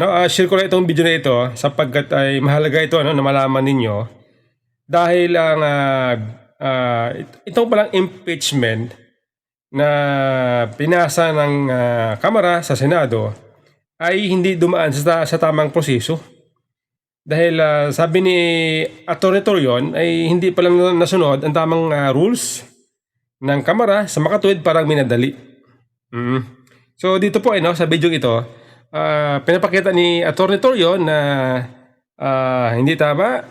No, share ko lang itong video na ito sapagkat ay mahalaga ito na malaman ninyo dahil ang itong palang impeachment na pinasa ng Kamara sa Senado ay hindi dumaan sa tamang proseso. Dahil sabi ni Atty. Torion ay hindi pa lang nasunod ang tamang rules ng Kamara, sa makatuwid parang minadali. So dito po sa video ito, pinapakita ni Atty. Torion na hindi tama,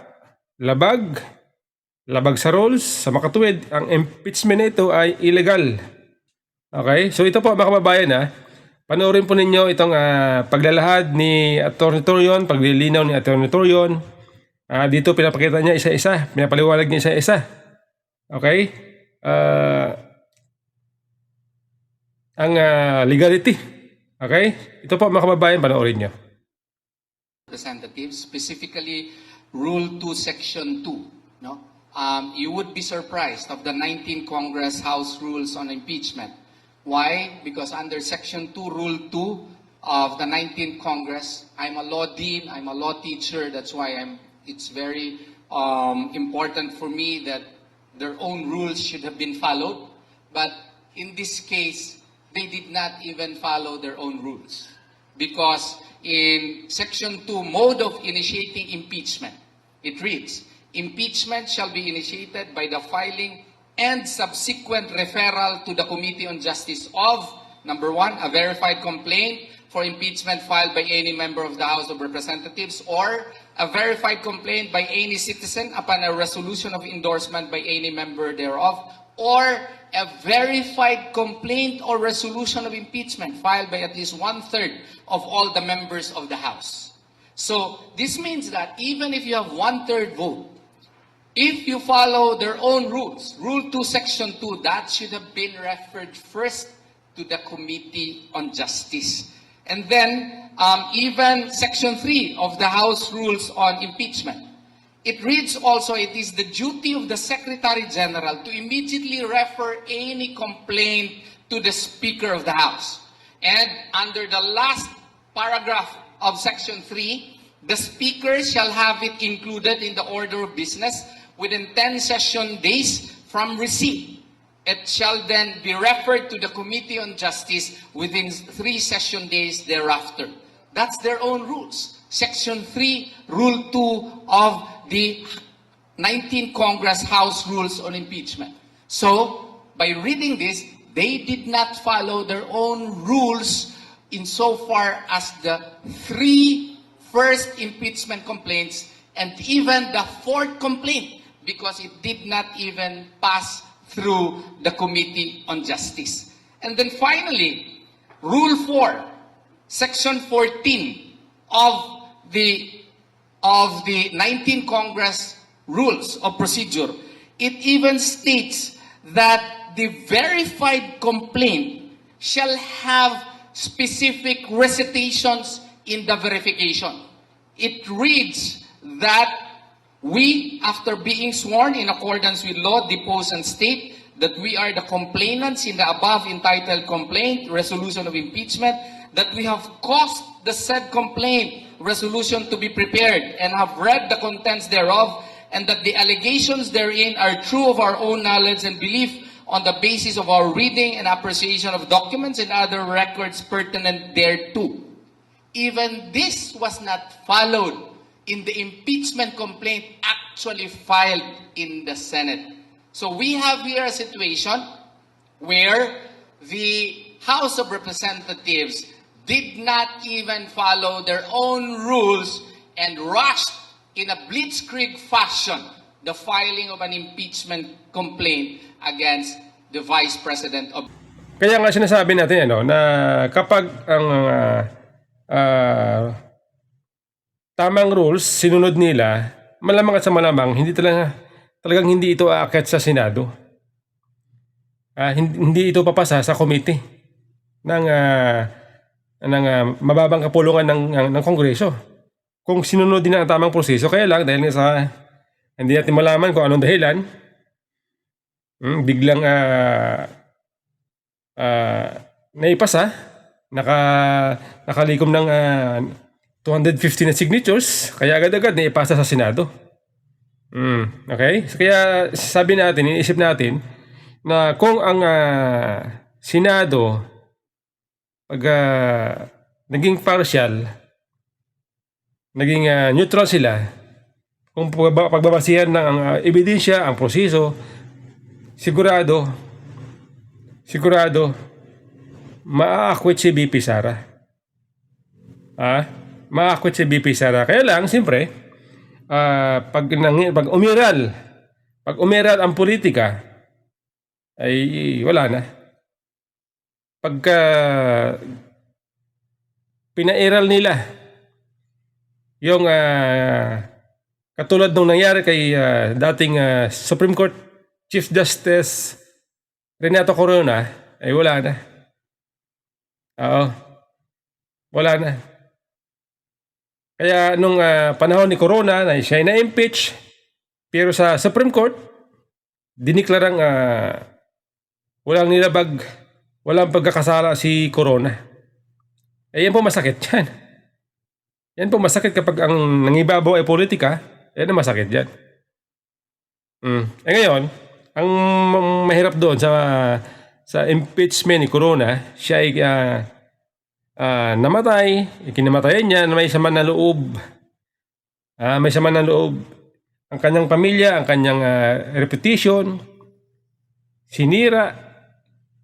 labag sa rules, sa makatuwid, ang impeachment na ito ay illegal. Okay? So ito po mga kababayan panoorin po ninyo itong paglalahad ni Atty. Torion, paglilinaw ni Atty. Torion. Dito pinapakita niya isa-isa, pinapaliwanag niya isa-isa. Okay? Ang legality. Okay? Ito po mga kababayan, panoorin niyo. Representatives, specifically Rule 2, Section 2. No? You would be surprised of the 19th Congress House Rules on Impeachment. Why? Because under Section 2, Rule 2 of the 19th Congress, I'm a law dean, I'm a law teacher, that's why it's very important for me that their own rules should have been followed. But in this case, they did not even follow their own rules. Because in Section 2, mode of initiating impeachment, it reads, impeachment shall be initiated by the filing and subsequent referral to the Committee on Justice of, number 1, a verified complaint for impeachment filed by any member of the House of Representatives, or a verified complaint by any citizen upon a resolution of endorsement by any member thereof, or a verified complaint or resolution of impeachment filed by at least 1/3 of all the members of the House. So this means that even if you have 1/3 vote, if you follow their own rules, Rule 2, Section 2, that should have been referred first to the Committee on Justice. And then, even Section 3 of the House Rules on Impeachment, it reads also, it is the duty of the Secretary General to immediately refer any complaint to the Speaker of the House. And under the last paragraph of Section 3, the Speaker shall have it included in the order of business within 10 session days from receipt. It shall then be referred to the Committee on Justice within 3 session days thereafter. That's their own rules. Section 3, Rule 2 of the 19th Congress House Rules on Impeachment. So, by reading this, they did not follow their own rules insofar as the 3 first impeachment complaints and even the 4th complaint, because it did not even pass through the Committee on Justice. And then finally, Rule 4, Section 14 of the 19th Congress Rules of Procedure, it even states that the verified complaint shall have specific recitations in the verification. It reads that we, after being sworn in accordance with law, depose and state that we are the complainants in the above entitled complaint, resolution of impeachment, that we have caused the said complaint, resolution to be prepared, and have read the contents thereof, and that the allegations therein are true of our own knowledge and belief on the basis of our reading and appreciation of documents and other records pertinent thereto. Even this was not followed in the impeachment complaint actually filed in the Senate. So we have here a situation where the House of Representatives did not even follow their own rules and rushed in a blitzkrieg fashion the filing of an impeachment complaint against the Vice President of... Kaya nga sinasabi natin na kapag ang tamang rules sinunod nila, malamang at sa malamang talagang hindi ito aakyat sa Senado. Hindi ito papasa sa committee ng mababang kapulungan ng Kongreso. Kung sinunod din ang tamang proseso, kaya lang dahil sa hindi natin malaman kung anong dahilan, biglang naipasa, nakalikom ng 250 na signatures, kaya agad-agad na ipasa sa Senado. Okay? So, kaya sabi natin, iniisip natin, na kung ang Senado, pag naging partial, naging neutral sila, kung pagbabasihan ng ang ebidensya, ang proseso, sigurado, maa-acquit si BP Sara. Ma-acquit si BP Sara. Kaya lang, siyempre, pag umiral ang politika, ay wala na. Pagka pinairal nila yung katulad nung nangyari kay dating Supreme Court Chief Justice Renato Corona, ay wala na. Oo. Wala na. Kaya nung panahon ni Corona na siya ay na-impeach, pero sa Supreme Court, diniklarang walang pagkakasala si Corona. Yan po masakit yan. Yan po masakit kapag ang nangibabaw ay politika, yan ang masakit yan. Ngayon, ang mahirap doon sa impeachment ni Corona, siya ay namatay, ikinamatayan niya na may sama ng loob. May sama ng loob. Ang kanyang pamilya, ang kanyang reputation, sinira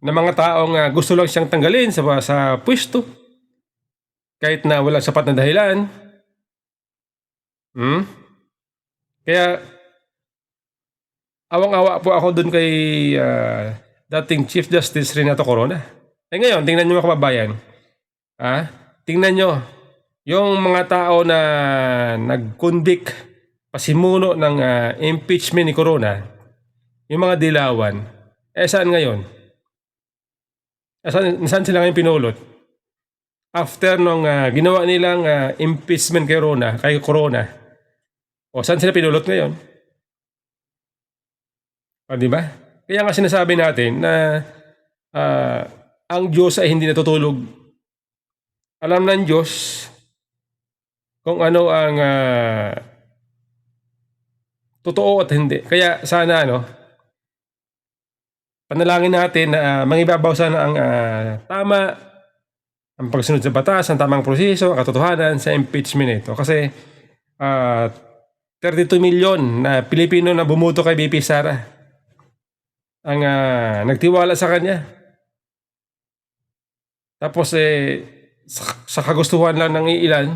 ng mga taong gusto lang siyang tanggalin sa pwesto kahit na walang sapat na dahilan. Kaya awang-awa po ako dun kay dating Chief Justice Renato Corona. Ngayon, tingnan nyo mga kababayan. Tingnan nyo yung mga tao na nag-convict, pasimuno ng impeachment ni Corona, yung mga dilawan. Saan ngayon? Saan sila ngayon pinulot? After nung ginawa nilang impeachment kay Corona, saan sila pinulot ngayon? Di ba? Kaya nga sinasabi natin na ang Diyos ay hindi natutulog. Alam ng Diyos kung ano ang totoo at hindi. Kaya sana panalangin natin na mangibabaw sana ang tama, ang pagsunod sa batas, ang tamang proseso, ang katotohanan sa impeachment nito. Kasi 32 million na Pilipino na bumuto kay BP Sara ang nagtiwala sa kanya. Tapos sa kagustuhan lang ng ilan,